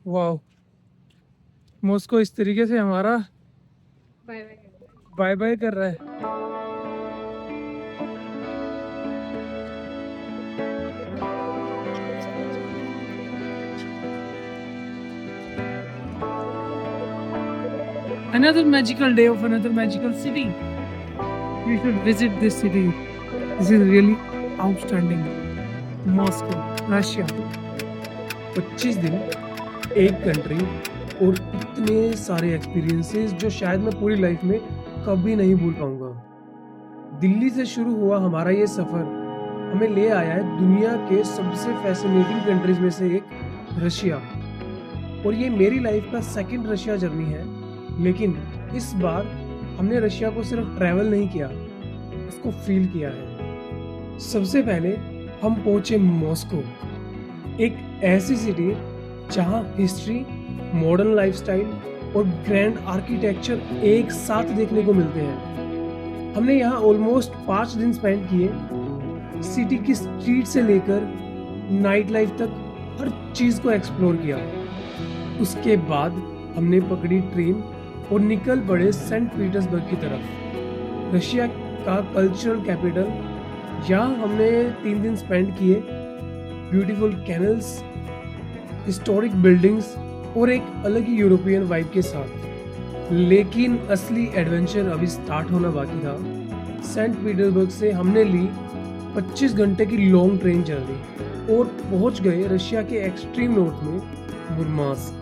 वाह। मॉस्को इस तरीके से हमारा बाय बाय। बाय बाय कर रहा है। Another magical day of another magical city. You should visit this city. This is really outstanding. Moscow, Russia. 25 दिन, एक कंट्री और इतने सारे एक्सपीरियंसेस जो शायद मैं पूरी लाइफ में कभी नहीं भूल पाऊंगा। दिल्ली से शुरू हुआ हमारा ये सफर हमें ले आया है दुनिया के सबसे फैसिनेटिंग कंट्रीज में से एक, रशिया। और ये मेरी लाइफ का सेकंड रशिया जर्नी है, लेकिन इस बार हमने रशिया को सिर्फ ट्रैवल नहीं किया, उसको फील किया है। सबसे पहले हम पहुंचे मॉस्को, एक ऐसी सिटी जहां हिस्ट्री, मॉडर्न लाइफस्टाइल और ग्रैंड आर्किटेक्चर एक साथ देखने को मिलते हैं। हमने यहाँ ऑलमोस्ट 5 दिन स्पेंड किए। सिटी की स्ट्रीट से लेकर नाइट लाइफ तक हर चीज को एक्सप्लोर किया। उसके बाद हमने पकड़ी ट्रेन और निकल पड़े सेंट पीटर्सबर्ग की तरफ, रशिया का कल्चरल कैपिटल। यहाँ हमने 3 दिन स्पेंड किए ब्यूटीफुल कैनल्स, हिस्टोरिक बिल्डिंग्स और एक अलग ही यूरोपियन वाइब के साथ। लेकिन असली एडवेंचर अभी स्टार्ट होना बाकी था। सेंट पीटर्सबर्ग से हमने ली 25 घंटे की लॉन्ग ट्रेन जर्नी और पहुंच गए रशिया के एक्सट्रीम नॉर्थ में, मुर्मांस्क।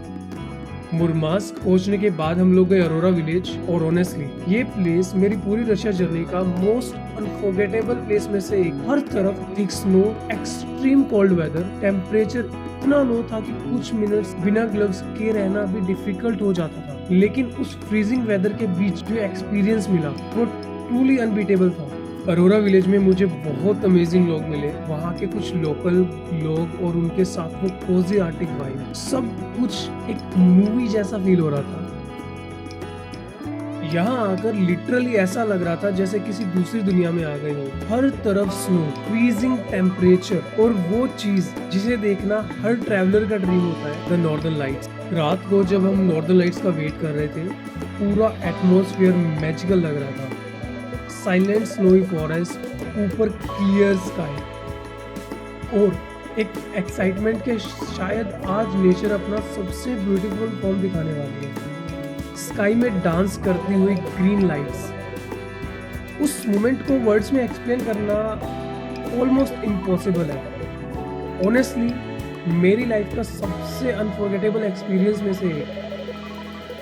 मुर्मांस्क पहुंचने के बाद हम लोग गए अरोरा विलेज, और ऑनेस्टली ये प्लेस मेरी पूरी रशिया जर्नी का मोस्ट अनफॉरगेटेबल प्लेस में से एक। हर तरफ thick snow, extreme cold weather, temperature इतना लो था कि कुछ मिनट्स बिना ग्लव्स के रहना भी डिफिकल्ट हो जाता था। लेकिन उस फ्रीजिंग वेदर के बीच जो एक्सपीरियंस मिला वो ट्रूली अनबीटेबल था। अरोरा विलेज में मुझे बहुत अमेजिंग लोग मिले। वहाँ के कुछ लोकल लोग और उनके साथ में कोजी आर्टिक वाइब, सब कुछ एक मूवी जैसा फील हो रहा था। यहाँ आकर लिटरली ऐसा लग रहा था जैसे किसी दूसरी दुनिया में आ गए हो। हर तरफ स्नो, फ्रीजिंग टेम्परेचर और वो चीज जिसे देखना हर ट्रैवलर का ड्रीम होता है, द नॉर्दर्न लाइट्स। रात को जब हम नॉर्दर्न लाइट्स का वेट कर रहे थे, पूरा एटमॉस्फेयर मैजिकल लग रहा था। साइलेंट स्नोई फॉरेस्ट, ऊपर क्लियर स्काई और एक एक्साइटमेंट के शायद आज नेचर अपना सबसे ब्यूटीफुल फॉर्म दिखाने वाली है। स्काई में डांस करती हुई ग्रीन लाइट्स, उस मोमेंट को वर्ड्स में एक्सप्लेन करना ऑलमोस्ट इम्पॉसिबल है। ऑनेस्टली मेरी लाइफ का सबसे अनफॉरगेटेबल एक्सपीरियंस में से एक।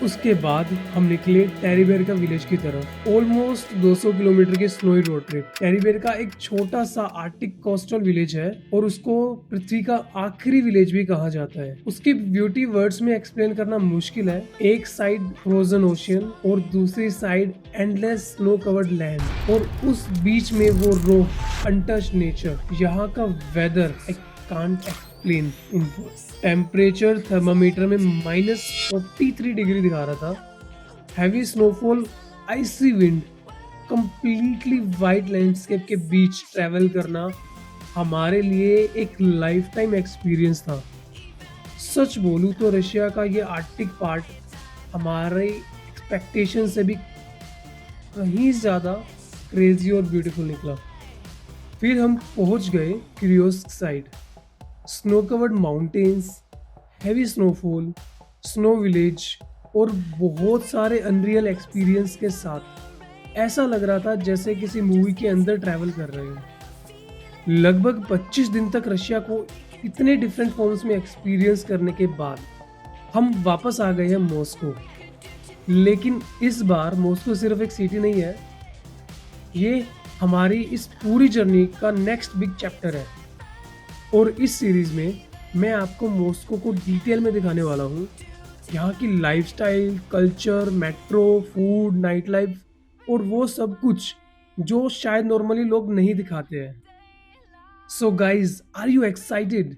उसके बाद हम निकले टेरीबेर विलेज की तरफ। ऑलमोस्ट 200 किलोमीटर की स्नोई रोड ट्रिप। टेरीबेर एक छोटा सा आर्टिक कोस्टल विलेज है और उसको पृथ्वी का आखिरी विलेज भी कहा जाता है। उसकी ब्यूटी वर्ड्स में एक्सप्लेन करना मुश्किल है। एक साइड फ्रोजन ओशियन और दूसरी side endless snow covered land, और उस बीच में वो रो अनटच्ड नेचर। यहाँ का whether I can't explain in words. Temperature thermometer में -43 डिग्री दिखा रहा था। हैवी स्नोफॉल, आइसी विंड, कंप्लीटली वाइट लैंडस्केप के बीच ट्रैवल करना हमारे लिए एक लाइफ टाइम एक्सपीरियंस था। सच बोलूं तो रशिया का ये आर्टिक पार्ट हमारे एक्सपेक्टेशन से भी कहीं ज़्यादा क्रेजी और ब्यूटीफुल निकला। फिर हम पहुंच गए क्यूरियोस्क side. Snow covered mountains, heavy snowfall, snow village और बहुत सारे अनरियल एक्सपीरियंस के साथ ऐसा लग रहा था जैसे किसी मूवी के अंदर ट्रैवल कर रहे हैं। लगभग 25 दिन तक रशिया को इतने डिफरेंट फॉर्म्स में एक्सपीरियंस करने के बाद हम वापस आ गए हैं मॉस्को। लेकिन इस बार मॉस्को सिर्फ एक सिटी नहीं है, ये हमारी इस पूरी जर्नी का नेक्स्ट बिग चैप्टर है। और इस सीरीज में मैं आपको मॉस्को को डिटेल में दिखाने वाला हूँ। यहाँ की lifestyle, culture, metro, food, night life और वो सब कुछ जो शायद नॉर्मली लोग नहीं दिखाते हैं। So guys, are you excited?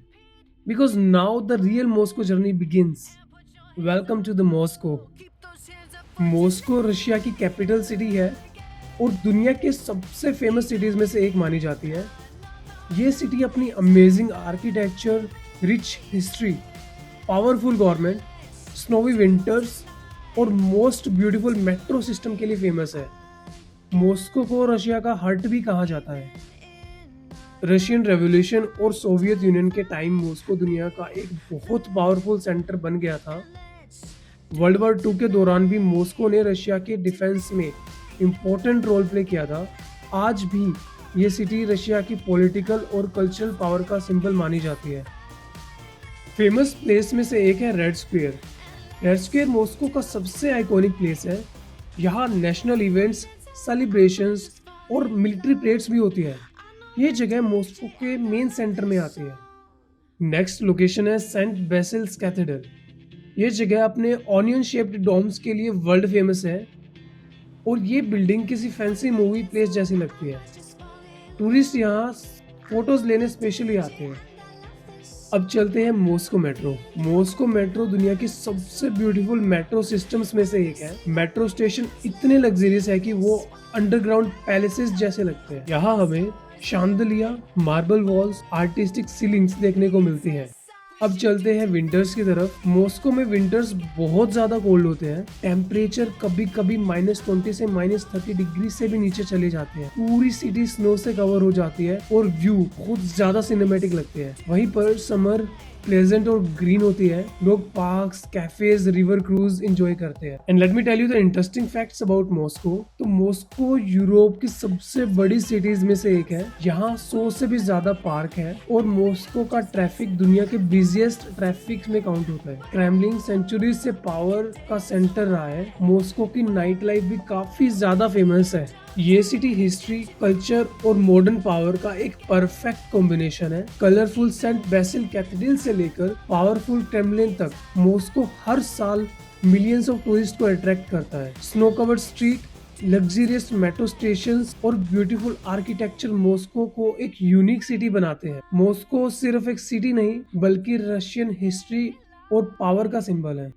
Because now the real Moscow journey begins. Welcome to the Moscow. Moscow Russia की कैपिटल सिटी है और दुनिया के सबसे फेमस सिटीज में से एक मानी जाती है। ये सिटी अपनी amazing architecture, rich history powerful government, snowy winters और मोस्ट ब्यूटीफुल मेट्रो सिस्टम के लिए फेमस है। मॉस्को को रशिया का हार्ट भी कहा जाता है। रशियन रेवोल्यूशन और सोवियत यूनियन के टाइम मॉस्को दुनिया का एक बहुत पावरफुल सेंटर बन गया था। वर्ल्ड वॉर 2 के दौरान भी मॉस्को ने रशिया के डिफेंस में इम्पोर्टेंट रोल प्ले किया था। आज भी ये सिटी रशिया की पॉलिटिकल और कल्चरल पावर का सिंबल मानी जाती है। फेमस प्लेस में से एक है red square. Red square Moscow का सबसे आइकॉनिक प्लेस है। यहाँ नेशनल इवेंट्स, सेलिब्रेशंस और मिलिट्री परेड्स भी होती है। ये जगह मॉस्को के मेन सेंटर में आती है। नेक्स्ट लोकेशन है सेंट बेसिल्स कैथेड्रल। ये जगह अपने ऑनियन शेप्ड डोम्स के लिए वर्ल्ड फेमस है और ये बिल्डिंग किसी फैंसी मूवी प्लेस जैसी लगती है। टूरिस्ट यहाँ फोटोज लेने स्पेशली आते हैं। अब चलते हैं मॉस्को मेट्रो। मॉस्को मेट्रो दुनिया की सबसे ब्यूटीफुल मेट्रो सिस्टम्स में से एक है। मेट्रो स्टेशन इतने लग्जरियस है कि वो अंडरग्राउंड पैलेसेस जैसे लगते हैं। यहाँ हमें शांदलिया, मार्बल वॉल्स, आर्टिस्टिक सीलिंग्स देखने को मिलती हैं। अब चलते हैं विंटर्स की तरफ। मॉस्को में विंटर्स बहुत ज्यादा कोल्ड होते हैं। टेम्परेचर कभी कभी -20 से -30 डिग्री से भी नीचे चले जाते हैं। पूरी सिटी स्नो से कवर हो जाती है और व्यू बहुत ज्यादा सिनेमैटिक लगते हैं। वहीं पर समर प्लेजेंट और ग्रीन होती है। लोग parks, cafes, river cruise enjoy करते हैं। And let me tell you the interesting facts about Moscow. तो मॉस्को यूरोप की सबसे बड़ी सिटीज में से एक है। यहाँ 100 से भी ज्यादा पार्क है और मॉस्को का ट्रैफिक दुनिया के बिजिएस्ट ट्रैफिक में काउंट होता है। क्रेमलिन सेंचुरी से पावर का सेंटर रहा है। मॉस्को की नाइट लाइफ भी काफी ज्यादा फेमस है। ये सिटी हिस्ट्री, कल्चर और मॉडर्न पावर का एक परफेक्ट कॉम्बिनेशन है। कलरफुल सेंट बेसिल कैथेड्रल से लेकर पावरफुल क्रेमलिन तक मॉस्को हर साल मिलियंस ऑफ टूरिस्ट को अट्रैक्ट करता है। Snow covered street, luxurious metro stations और ब्यूटीफुल आर्किटेक्चर मॉस्को को एक यूनिक सिटी बनाते हैं। मॉस्को सिर्फ एक सिटी नहीं बल्कि रशियन हिस्ट्री और पावर का सिंबल है।